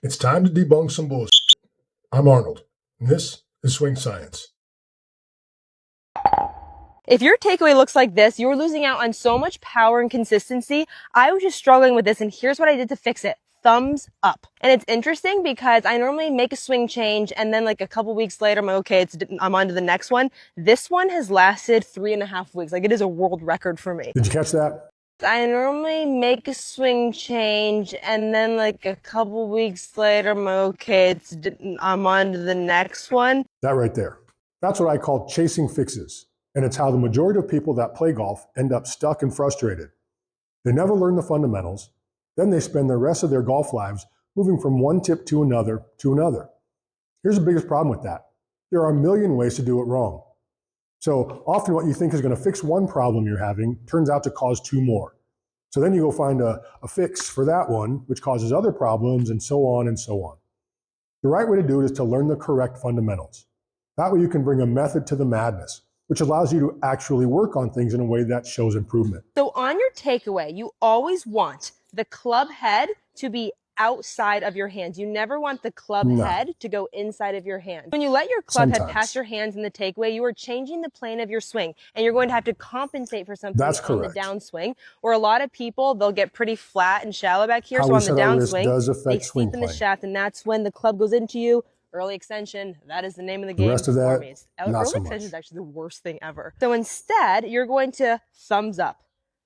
It's time to debunk some bullshit. I'm Arnold, and this is Swing Science. If your takeaway looks like this, you're losing out on so much power and consistency. I was just struggling with this, and here's what I did to fix it. Thumbs up. And it's interesting because I normally make a swing change and then like a couple weeks later, I'm like, okay, I'm on to the next one. This one has lasted 3.5 weeks. Like, it is a world record for me. Did you catch that? I normally make a swing change and then like a couple weeks later, I'm like, okay, I'm on to the next one. That right there. That's what I call chasing fixes. And it's how the majority of people that play golf end up stuck and frustrated. They never learn the fundamentals. Then they spend the rest of their golf lives moving from one tip to another to another. Here's the biggest problem with that. There are a million ways to do it wrong. So often what you think is going to fix one problem you're having turns out to cause two more. So then you go find a fix for that one, which causes other problems, and so on and so on. The right way to do it is to learn the correct fundamentals. That way you can bring a method to the madness, which allows you to actually work on things in a way that shows improvement. So on your takeaway, you always want the club head to be outside of your hands. You never want the club head to go inside of your hand. When you let your club head pass your hands in the takeaway, you are changing the plane of your swing, and you're going to have to compensate for something on the downswing, where a lot of people, they'll get pretty flat and shallow back here. So on the downswing, they steep in the shaft, and that's when the club goes into you. Early extension, that is the name of the game. The rest of that, early extension is actually the worst thing ever. So instead, you're going to thumbs up.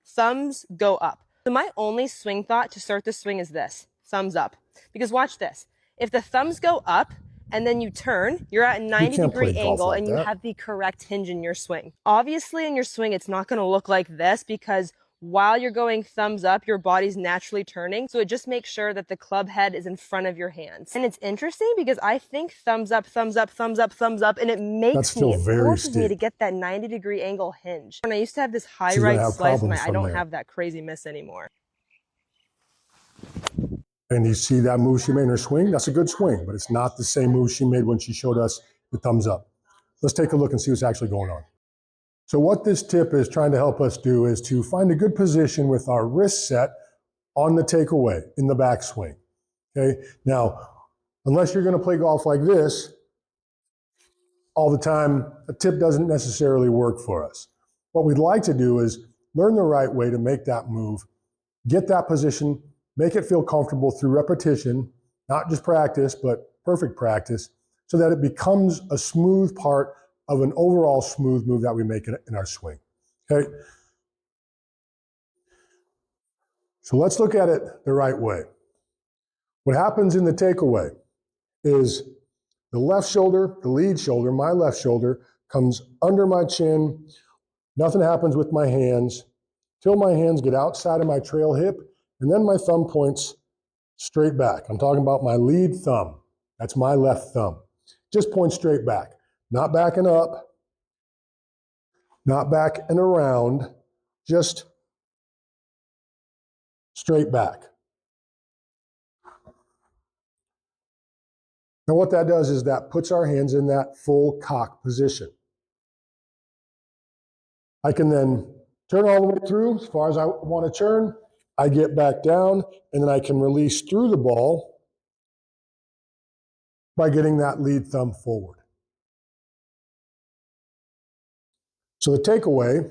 Thumbs go up. So my only swing thought to start the swing is this. Thumbs up. Because watch this. If the thumbs go up and then you turn, you're at a 90-degree angle and you have the correct hinge in your swing. Obviously, in your swing, it's not going to look like this because while you're going thumbs up, your body's naturally turning. So it just makes sure that the club head is in front of your hands. And it's interesting because I think thumbs up, thumbs up, thumbs up, thumbs up, and it forces me to get that 90-degree angle hinge. When I used to have this high right slice, and I don't have that crazy miss anymore. And you see that move she made in her swing? That's a good swing, but it's not the same move she made when she showed us the thumbs up. Let's take a look and see what's actually going on. So what this tip is trying to help us do is to find a good position with our wrist set on the takeaway in the backswing. Okay. Now, unless you're going to play golf like this all the time, a tip doesn't necessarily work for us. What we'd like to do is learn the right way to make that move, get that position, make it feel comfortable through repetition, not just practice, but perfect practice, so that it becomes a smooth part of an overall smooth move that we make in our swing. Okay? So let's look at it the right way. What happens in the takeaway is the left shoulder, the lead shoulder, my left shoulder, comes under my chin. Nothing happens with my hands till my hands get outside of my trail hip, and then my thumb points straight back. I'm talking about my lead thumb. That's my left thumb. Just point straight back. Not backing up, not back and around, just straight back. Now what that does is that puts our hands in that full cock position. I can then turn all the way through as far as I want to turn. I get back down, and then I can release through the ball by getting that lead thumb forward. So the takeaway,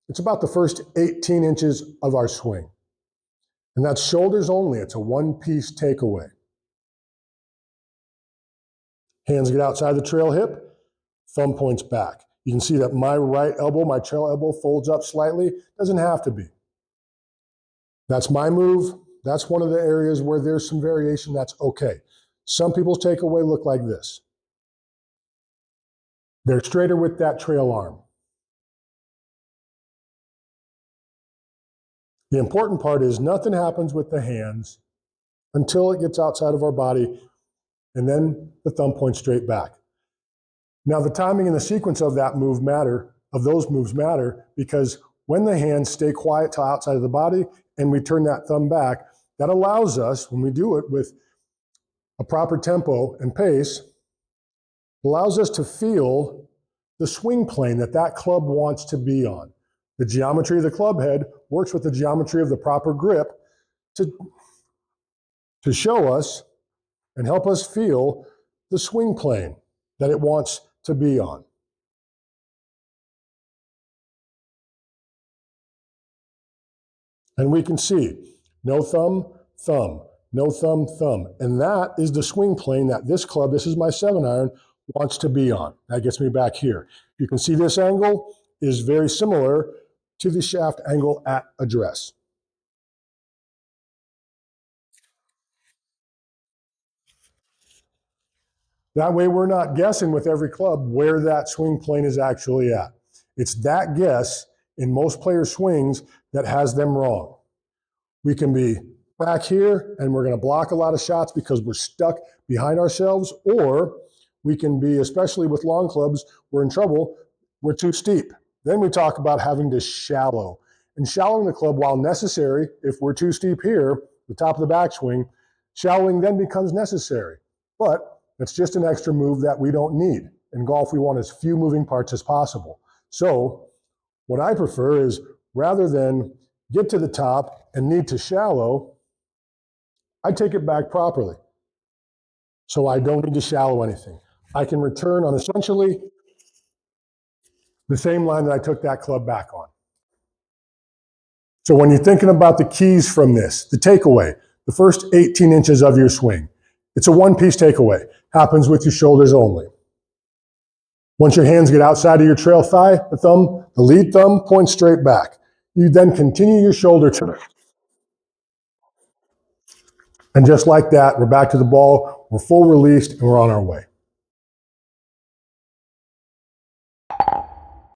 it's about the first 18 inches of our swing. And that's shoulders only. It's a one-piece takeaway. Hands get outside the trail hip, thumb points back. You can see that my right elbow, my trail elbow, folds up slightly. Doesn't have to be. That's my move. That's one of the areas where there's some variation. That's okay. Some people's takeaway look like this. They're straighter with that trail arm. The important part is nothing happens with the hands until it gets outside of our body, and then the thumb points straight back. Now the timing and the sequence of that move matter, of those moves matter, because when the hands stay quiet till outside of the body and we turn that thumb back, that allows us, when we do it with a proper tempo and pace, allows us to feel the swing plane that that club wants to be on. The geometry of the club head works with the geometry of the proper grip to show us and help us feel the swing plane that it wants to be on. And we can see no thumb, thumb, no thumb, thumb. And that is the swing plane that this club, this is my 7-iron, wants to be on. That gets me back here. You can see this angle is very similar to the shaft angle at address. That way we're not guessing with every club where that swing plane is actually at. It's that guess in most players' swings that has them wrong. We can be back here and we're going to block a lot of shots because we're stuck behind ourselves, or we can be, especially with long clubs, we're in trouble, we're too steep. Then we talk about having to shallow. And shallowing the club, while necessary, if we're too steep here, the top of the backswing, shallowing then becomes necessary. But it's just an extra move that we don't need. In golf, we want as few moving parts as possible. So what I prefer is, rather than get to the top and need to shallow, I take it back properly. So I don't need to shallow anything. I can return on essentially the same line that I took that club back on. So when you're thinking about the keys from this, the takeaway, the first 18 inches of your swing, it's a one-piece takeaway. Happens with your shoulders only. Once your hands get outside of your trail thigh, the lead thumb points straight back. You then continue your shoulder turn. And just like that, we're back to the ball, we're full released, and we're on our way.